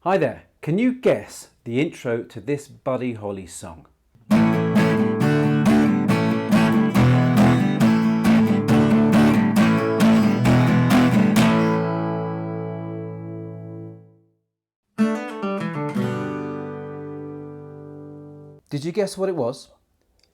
Hi there, can you guess the intro to this Buddy Holly song? Did you guess what it was?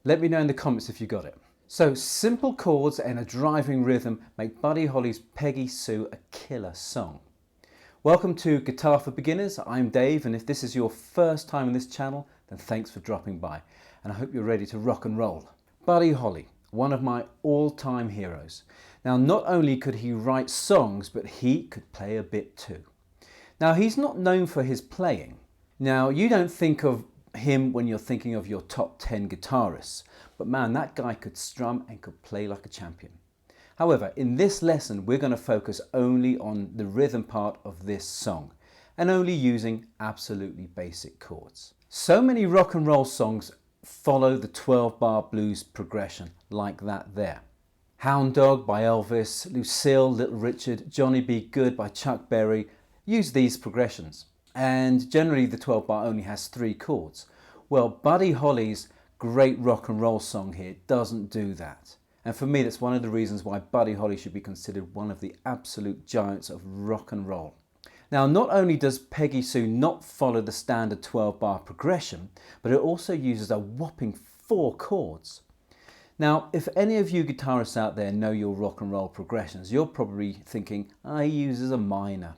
Let me know in the comments if you got it. So simple chords and a driving rhythm make Buddy Holly's Peggy Sue a killer song. Welcome to Guitar for Beginners. I'm Dave, and if this is your first time on this channel, then thanks for dropping by, and I hope you're ready to rock and roll. Buddy Holly, one of my all-time heroes. Now, not only could he write songs, but he could play a bit too. Now, he's not known for his playing. Now, you don't think of him when you're thinking of your top 10 guitarists, but man, that guy could strum and could play like a champion. However, in this lesson, we're going to focus only on the rhythm part of this song and only using absolutely basic chords. So many rock and roll songs follow the 12-bar blues progression like that there. Hound Dog by Elvis, Lucille, Little Richard, Johnny B. Good by Chuck Berry use these progressions. And generally the 12-bar only has 3 chords. Well, Buddy Holly's great rock and roll song here doesn't do that. And for me, that's one of the reasons why Buddy Holly should be considered one of the absolute giants of rock and roll. Now, not only does Peggy Sue not follow the standard 12-bar progression, but it also uses a whopping 4 chords. Now, if any of you guitarists out there know your rock and roll progressions, you're probably thinking, he uses a minor.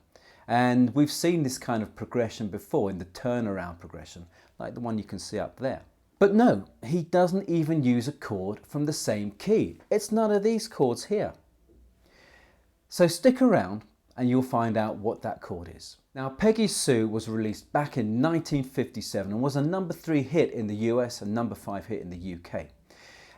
And we've seen this kind of progression before in the turnaround progression, like the one you can see up there. But no, he doesn't even use a chord from the same key. It's none of these chords here. So stick around and you'll find out what that chord is. Now, Peggy Sue was released back in 1957 and was a number 3 hit in the US and number 5 hit in the UK.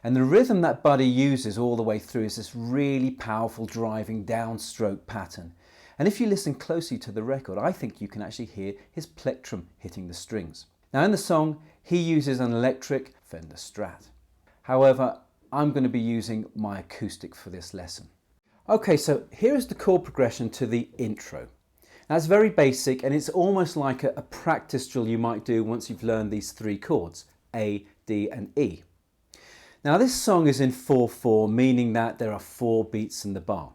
And the rhythm that Buddy uses all the way through is this really powerful driving downstroke pattern. And if you listen closely to the record, I think you can actually hear his plectrum hitting the strings. Now in the song, he uses an electric Fender Strat. However, I'm going to be using my acoustic for this lesson. Okay, so here is the chord progression to the intro. Now it's very basic and it's almost like a practice drill you might do once you've learned these 3 chords, A, D and E. Now this song is in 4/4, meaning that there are 4 beats in the bar.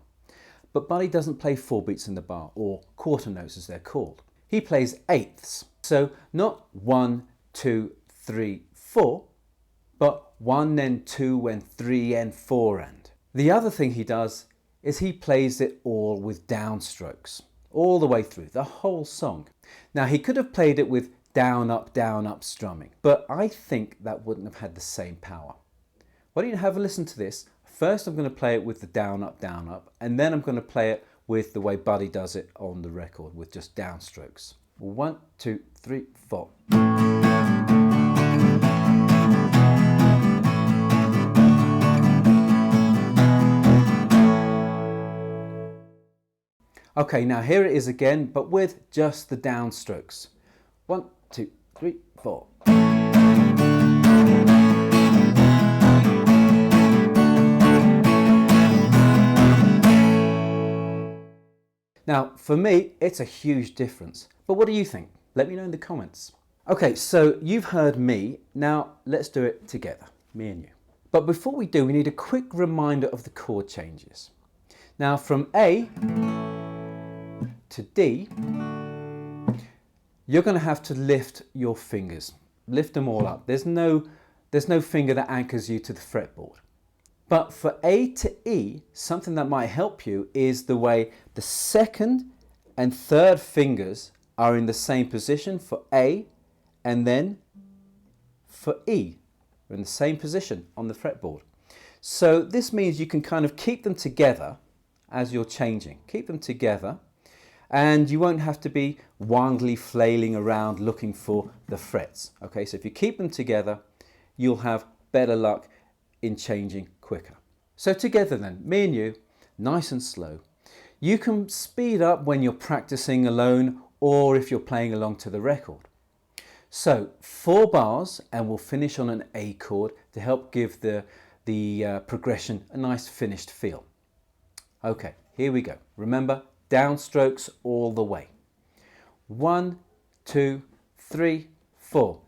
But Buddy doesn't play 4 beats in the bar, or quarter notes as they're called. He plays eighths. So not 1, 2, 3, 4, but 1 and 2 and 3 and 4 and. The other thing he does is he plays it all with downstrokes, all the way through, the whole song. Now he could have played it with down, up strumming, but I think that wouldn't have had the same power. Why don't you have a listen to this? First I'm going to play it with the down, up, and then I'm going to play it with the way Buddy does it on the record with just downstrokes. 1, 2, 3, 4. Okay, now here it is again, but with just the downstrokes. 1, 2, 3, 4. Now, for me, it's a huge difference. But what do you think? Let me know in the comments. Okay, so you've heard me. Now, let's do it together, me and you. But before we do, we need a quick reminder of the chord changes. Now, from A to D, you're going to have to lift your fingers. Lift them all up. There's no finger that anchors you to the fretboard. But for A to E, something that might help you is the way the 2nd and 3rd fingers are in the same position for A, and then for E. They're in the same position on the fretboard. So this means you can kind of keep them together as you're changing. Keep them together and you won't have to be wildly flailing around looking for the frets. Okay, so if you keep them together, you'll have better luck in changing quicker. So together then, me and you, nice and slow. You can speed up when you're practicing alone or if you're playing along to the record. So 4 bars and we'll finish on an A chord to help give the progression a nice finished feel. Okay, here we go. Remember, downstrokes all the way. 1, 2, 3, 4.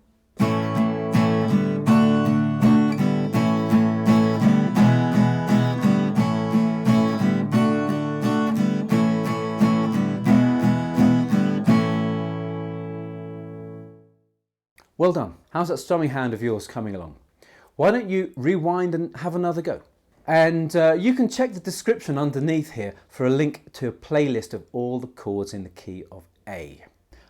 Well done. How's that strumming hand of yours coming along? Why don't you rewind and have another go? And you can check the description underneath here for a link to a playlist of all the chords in the key of A.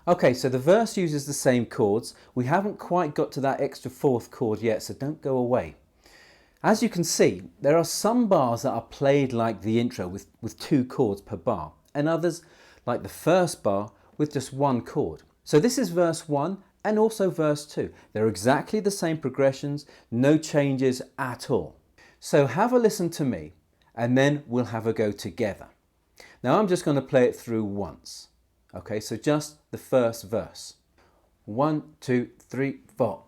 Okay, so the verse uses the same chords. We haven't quite got to that extra fourth chord yet, so don't go away. As you can see, there are some bars that are played like the intro with 2 chords per bar, and others, like the first bar, with just 1 chord. So this is verse 1 and also verse 2. They're exactly the same progressions, no changes at all. So have a listen to me and then we'll have a go together. Now I'm just going to play it through once. Okay, so just the first verse. 1, 2, 3, 4.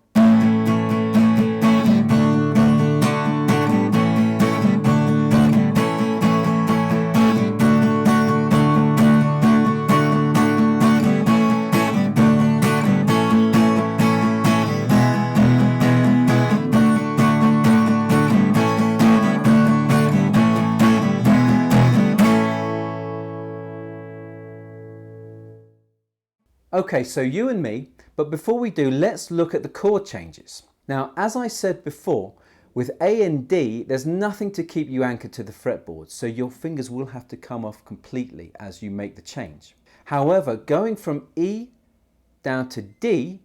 Okay, so you and me, but before we do, let's look at the chord changes. Now, as I said before, with A and D, there's nothing to keep you anchored to the fretboard, so your fingers will have to come off completely as you make the change. However, going from E down to D,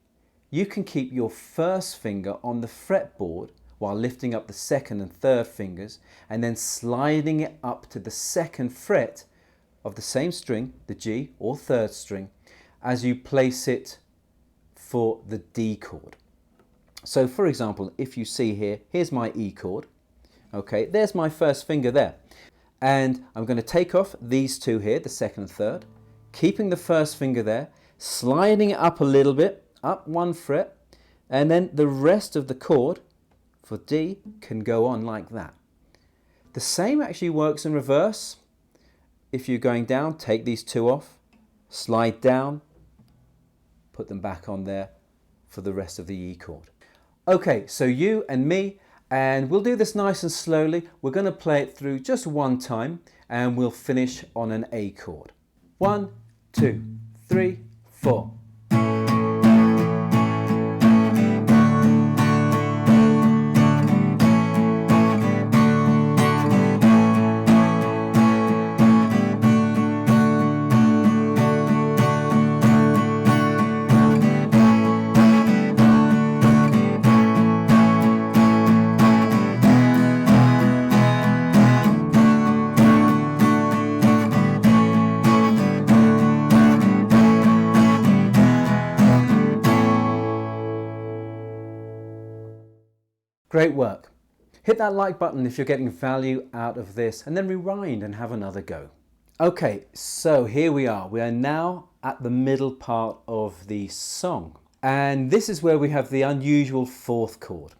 you can keep your first finger on the fretboard while lifting up the second and third fingers and then sliding it up to the second fret of the same string, the G or third string, as you place it for the D chord. So for example, if you see here, here's my E chord. Okay, there's my first finger there. And I'm going to take off these 2 here, the second and third, keeping the first finger there, sliding it up a little bit, up 1 fret, and then the rest of the chord for D can go on like that. The same actually works in reverse. If you're going down, take these 2 off, slide down, put them back on there for the rest of the E chord. Okay, so you and me, and we'll do this nice and slowly. We're going to play it through just 1 time and we'll finish on an A chord. 1, 2, 3, 4. Great work. Hit that like button if you're getting value out of this and then rewind and have another go. Okay, so here we are. We are now at the middle part of the song. And this is where we have the unusual 4th chord.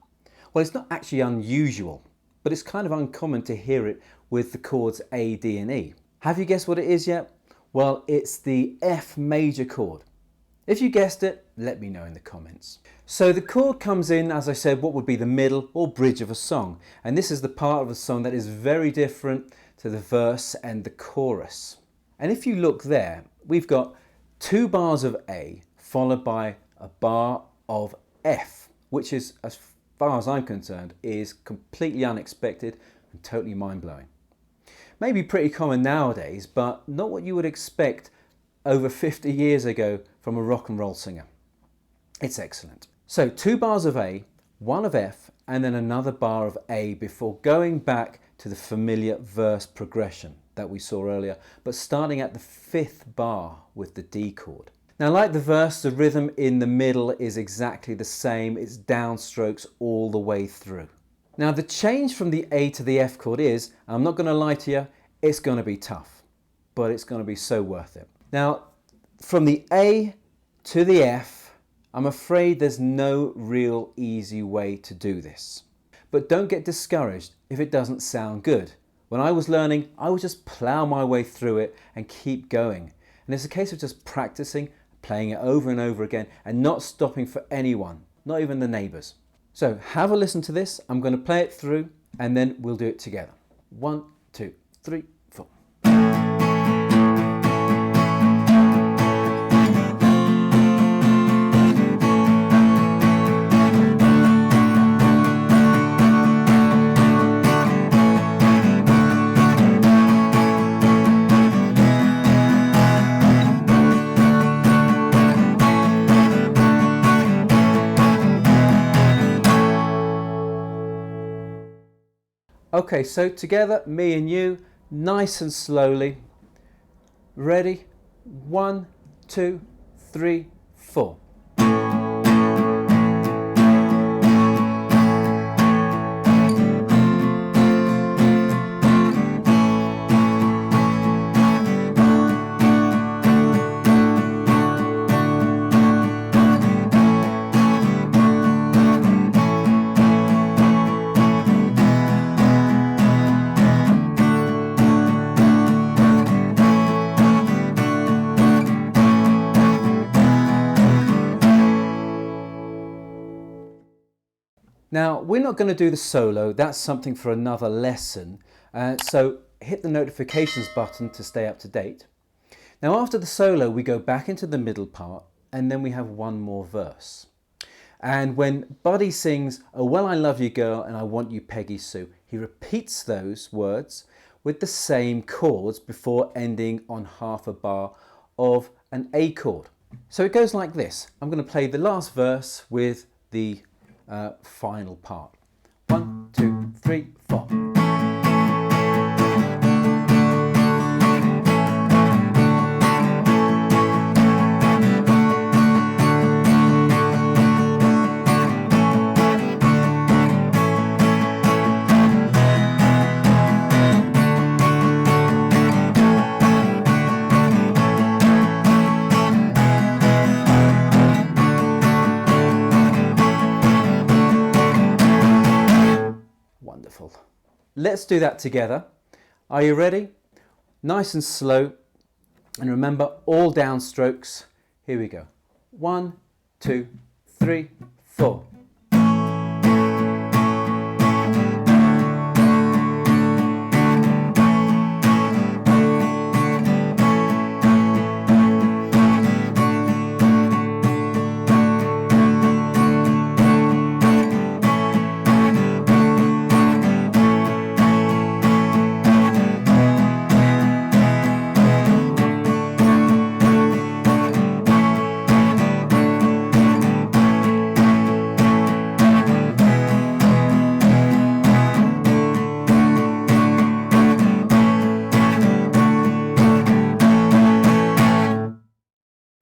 Well, it's not actually unusual, but it's kind of uncommon to hear it with the chords A, D and E. Have you guessed what it is yet? Well, it's the F major chord. If you guessed it, let me know in the comments. So the chord comes in, as I said, what would be the middle or bridge of a song. And this is the part of the song that is very different to the verse and the chorus. And if you look there, we've got 2 bars of A followed by a bar of F, which is, as far as I'm concerned, is completely unexpected and totally mind-blowing. Maybe pretty common nowadays, but not what you would expect over 50 years ago from a rock and roll singer. It's excellent. So 2 bars of A, 1 of F, and then another bar of A before going back to the familiar verse progression that we saw earlier, but starting at the 5th bar with the D chord. Now, like the verse, the rhythm in the middle is exactly the same. It's downstrokes all the way through. Now, the change from the A to the F chord is, I'm not going to lie to you, it's going to be tough, but it's going to be so worth it. Now, from the A to the F, I'm afraid there's no real easy way to do this. But don't get discouraged if it doesn't sound good. When I was learning, I would just plow my way through it and keep going. And it's a case of just practicing playing it over and over again and not stopping for anyone, not even the neighbours. So have a listen to this. I'm going to play it through and then we'll do it together. 1, 2, 3, 4. Okay, so together, me and you, nice and slowly. Ready? 1, 2, 3, 4. Now, we're not going to do the solo, that's something for another lesson, so hit the notifications button to stay up to date. Now, after the solo, we go back into the middle part and then we have one more verse. And when Buddy sings, "Oh, well, I love you, girl, and I want you, Peggy Sue," he repeats those words with the same chords before ending on half a bar of an A chord. So it goes like this. I'm going to play the last verse with the final part. 1, 2, 3, 4. Wonderful. Let's do that together. Are you ready? Nice and slow. And remember, all downstrokes. Here we go. 1, 2, 3, 4.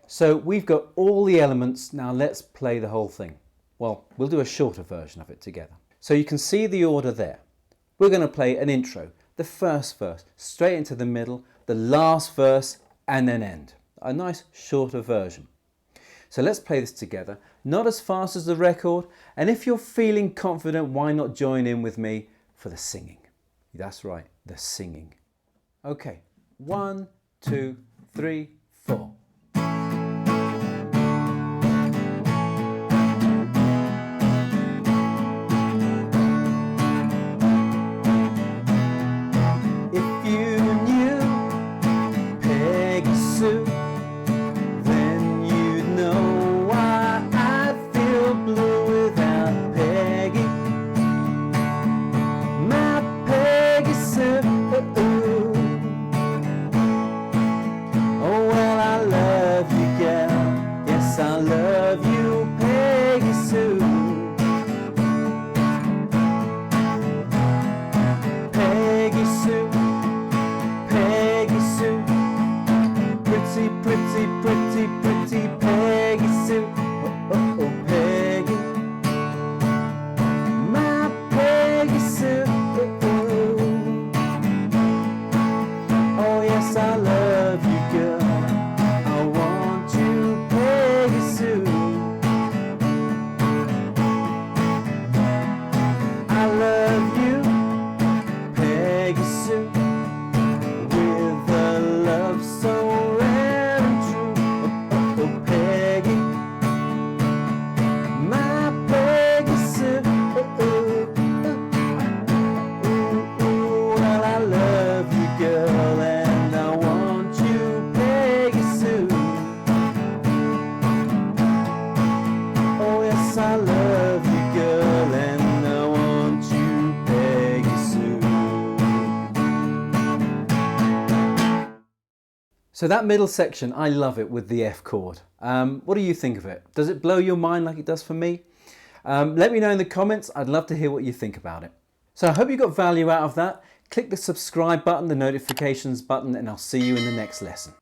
So we've got all the elements, now let's play the whole thing. Well, we'll do a shorter version of it together. So you can see the order there. We're going to play an intro, the first verse, straight into the middle, the last verse, and then end. A nice shorter version. So let's play this together, not as fast as the record, and if you're feeling confident, why not join in with me for the singing? That's right, the singing. Okay, 1, 2, 3, 4. Then you'd know why I feel blue without Peggy, my Peggy Sue. Oh, well, I love So that middle section, I love it with the F chord. What do you think of it? Does it blow your mind like it does for me? Let me know in the comments. I'd love to hear what you think about it. So I hope you got value out of that. Click the subscribe button, the notifications button, and I'll see you in the next lesson.